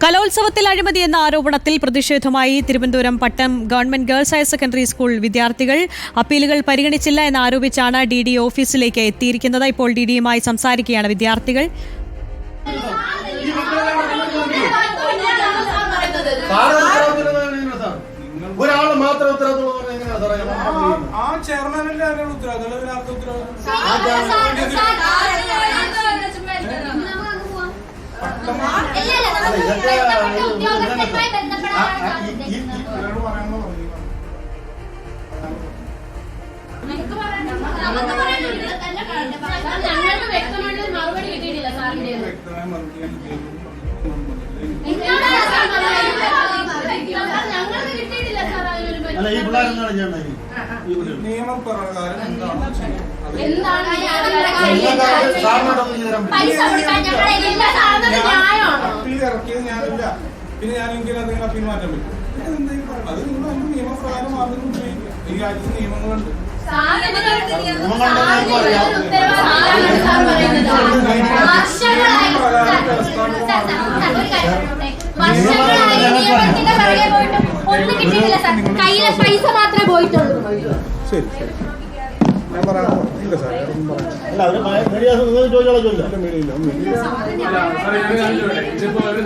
കലോത്സവത്തിൽ അഴിമതി എന്ന ആരോപണത്തിൽ പ്രതിഷേധമായി Thiruvananthapuram Pattom government girls higher secondary school വിദ്യാർത്ഥികൾ അപ്പീലുകൾ പരിഗണിച്ചില്ല എന്നാരോപിച്ചാണ് DD ഓഫീസിലേക്ക് എത്തിയിരിക്കുന്നത്. ഇപ്പോൾ DDയുമായി സംസാരിക്കുകയാണ് വിദ്യാർത്ഥികൾ. പിന്നെ ഞാൻ എനിക്ക് എന്തെങ്കിലും അപ്പീൽ മാറ്റാൻ പറ്റും. അത് നിങ്ങൾ നിയമപ്രകാരം ഈ രാജ്യത്ത് നിയമങ്ങളുണ്ട്. പൈസ മാത്രമേ പോയിട്ടുള്ളൂ. ശരി ശരി ഞാൻ പറയാം. ഇല്ല സാർ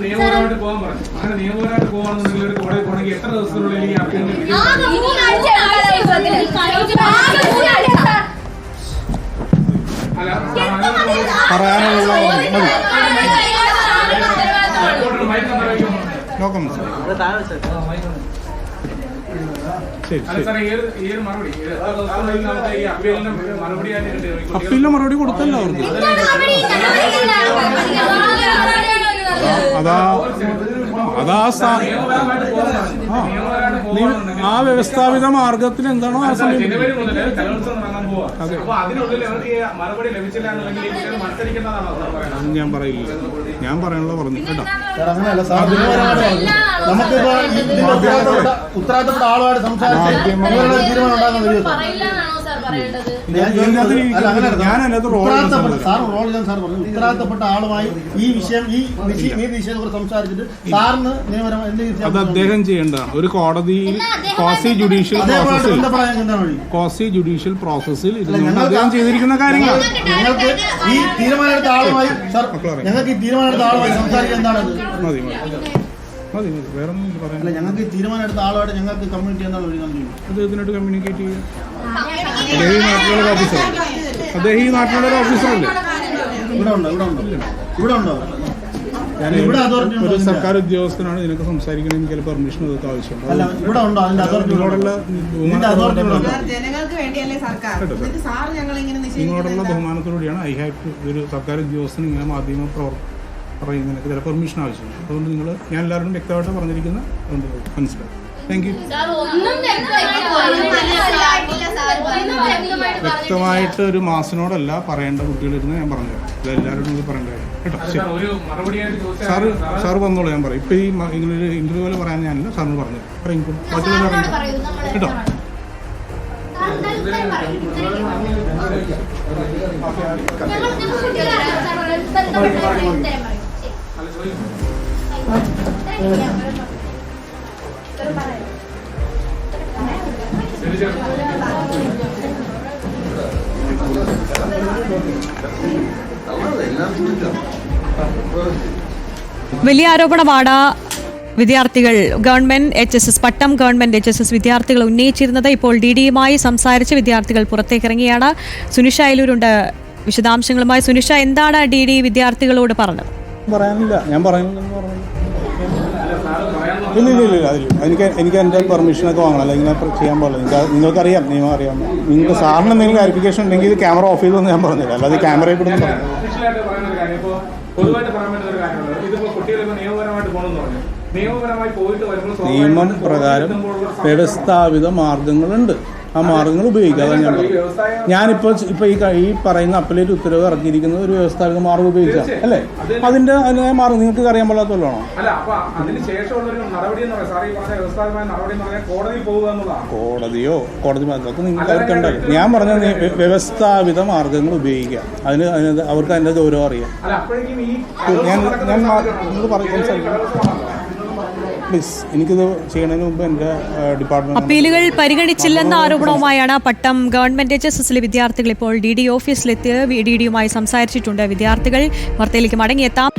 നിയമപരമായിട്ട് പോകാൻ പറഞ്ഞു. അങ്ങനെ നിയമപരമായിട്ട് പോകണമെന്നുണ്ടെങ്കിൽ ഒരു കോടതി പോകണമെങ്കിൽ എത്ര ദിവസത്തിനുള്ളിൽ ഈ അപ്പീലിന് നോക്കാം അപ്പീലിന് മറുപടി കൊടുത്തല്ലോ അവർക്ക്. ആ വ്യവസ്ഥാപിത മാർഗത്തിൽ എന്താണോ ആ സമയം ഞാൻ പറയില്ല. ഞാൻ പറയാനുള്ള പറഞ്ഞു കേട്ടോ. ഉത്തരവാദിത്തപ്പെട്ട ആളുമായിട്ട് സംസാരിച്ച് തീരുമാനം ഉണ്ടാകുന്ന ഉത്തരവാദിത്തപ്പെട്ട ആളുമായി ഈ വിഷയം ഈ വിഷയത്തെ സംസാരിച്ചിട്ട് സാറിന് അത് അദ്ദേഹം ചെയ്യേണ്ടതാണ്. ഒരു കോടതിയിൽ ക്വാസി ജുഡീഷ്യൽ പ്രോസസ്സിൽ അദ്ദേഹം ചെയ്തിരിക്കുന്ന കാര്യങ്ങൾ ഞങ്ങൾക്ക് ഈ തീരുമാനമെടുത്ത ആളുമായി ഞങ്ങൾക്ക് ഈ തീരുമാനമെടുത്ത ആളുമായി സംസാരിക്കാൻ എന്താണ്? മതി മതി വേറെ ഒന്നും പറയാനില്ല. ഞങ്ങൾക്ക് ഈ തീരുമാനമെടുത്ത ആളുമായിട്ട് ഞങ്ങൾക്ക് കമ്മ്യൂണിറ്റി എന്താണ് അദ്ദേഹത്തിനായിട്ട് കമ്മ്യൂണിക്കേറ്റ് ചെയ്യുക. അദ്ദേഹം ഈ നാട്ടിലുള്ള ഓഫീസറല്ലേ? അദ്ദേഹം ഈ നാട്ടിലുള്ള ഒരു ഓഫീസറല്ലേ? ഒരു സർക്കാർ ഉദ്യോഗസ്ഥനാണ്. ഇതിനൊക്കെ സംസാരിക്കണമെങ്കിൽ എനിക്ക് പെർമിഷൻ ഇതൊക്കെ ആവശ്യമുണ്ട്. നിങ്ങളോടുള്ള ബഹുമാനത്തോടെയാണ് ഐ ഹാവ് ടു ഒരു സർക്കാർ ഉദ്യോഗസ്ഥന് ഇങ്ങനെ മാധ്യമ പറയുന്നതിനൊക്കെ ചില പെർമിഷൻ ആവശ്യമുണ്ട്. അതുകൊണ്ട് നിങ്ങൾ ഞാൻ എല്ലാവരും വ്യക്തമായിട്ട് പറഞ്ഞിരിക്കുന്ന അതുകൊണ്ട് മനസ്സിലായി. Thank you. വ്യക്തമായിട്ട് ഒരു മാസത്തിനോടല്ല പറയേണ്ട കുട്ടികളിരുന്ന് ഞാൻ പറഞ്ഞു. ഇതെല്ലാവരോടും കൂടി പറയേണ്ട കാര്യം കേട്ടോ. ശരി സാറ് വന്നോളൂ. ഞാൻ പറയും. ഇപ്പം ഈ ഇങ്ങനൊരു ഇന്റർവ്യൂവിൽ പറയാൻ ഞാനില്ല. സാറിന് പറഞ്ഞു പറയും. മറ്റുള്ളവർ കേട്ടോ. വലിയ ആരോപണമാണ് വിദ്യാർത്ഥികൾ ഗവൺമെന്റ് HSS പട്ടം ഗവൺമെന്റ് HSS വിദ്യാർത്ഥികൾ ഉന്നയിച്ചിരുന്നത്. ഇപ്പോൾ DDയുമായി സംസാരിച്ച് വിദ്യാർത്ഥികൾ പുറത്തേക്കിറങ്ങിയാണ്. സുനിഷ അയലൂരുണ്ട് വിശദാംശങ്ങളുമായി. സുനിഷ, എന്താണ് DD വിദ്യാർത്ഥികളോട് പറഞ്ഞത്? പറയാനില്ല. ഞാൻ പറയുന്നില്ല. ഇല്ല എനിക്ക് എൻ്റെ പെർമിഷനൊക്കെ വാങ്ങണം. അല്ലെങ്കിൽ ഇങ്ങനെ ചെയ്യാൻ പാടില്ല. നിങ്ങൾക്കറിയാം, നിയമം അറിയാം. നിങ്ങൾക്ക് സാറിന് എന്തെങ്കിലും ക്ലാരിഫിക്കേഷൻ ഉണ്ടെങ്കിൽ ഇത് ക്യാമറ ഓഫ് ചെയ്തെന്ന് ഞാൻ പറഞ്ഞില്ല. അല്ലാതെ ക്യാമറയിൽ കൂടെ നിയമം പ്രകാരം വ്യവസ്ഥാപിത മാർഗങ്ങളുണ്ട്. ആ മാർഗങ്ങൾ ഉപയോഗിക്കുക. അതാണ് ഞാൻ പറയുന്നത്. ഞാനിപ്പോൾ ഈ പറയുന്ന അപ്പലേറ്റ് ഉത്തരവ് ഇറക്കിയിരിക്കുന്നത് ഒരു വ്യവസ്ഥാപിത മാർഗം ഉപയോഗിച്ചാൽ അല്ലേ? അതിന്റെ മാർഗം നിങ്ങൾക്ക് അറിയാൻ പാടാത്തല്ലോ. കോടതിയോ കോടതി മാർഗമൊക്കെ നിങ്ങൾക്ക് അവർക്കുണ്ടാകും. ഞാൻ പറഞ്ഞ വ്യവസ്ഥാപിത മാർഗങ്ങൾ ഉപയോഗിക്കുക. അവർക്ക് അതിന്റെ ഗൗരവം അറിയാം. ഞാൻ നിങ്ങൾക്ക് സംസാരിക്കാം. പ്ലീസ് എനിക്കിത് ചെയ്യുന്നതിന് മുമ്പ് എൻ്റെ ഡിപ്പാർട്ട്മെന്റ് അപ്പീലുകൾ പരിഗണിച്ചില്ലെന്ന ആരോപണവുമായാണ് പട്ടം ഗവൺമെന്റ് HSSലെ വിദ്യാർത്ഥികൾ ഇപ്പോൾ DD ഓഫീസിലെത്തി DDയുമായി സംസാരിച്ചിട്ടുണ്ട്. വിദ്യാർത്ഥികൾ വാർത്തയിലേക്ക് മടങ്ങിയെത്താം.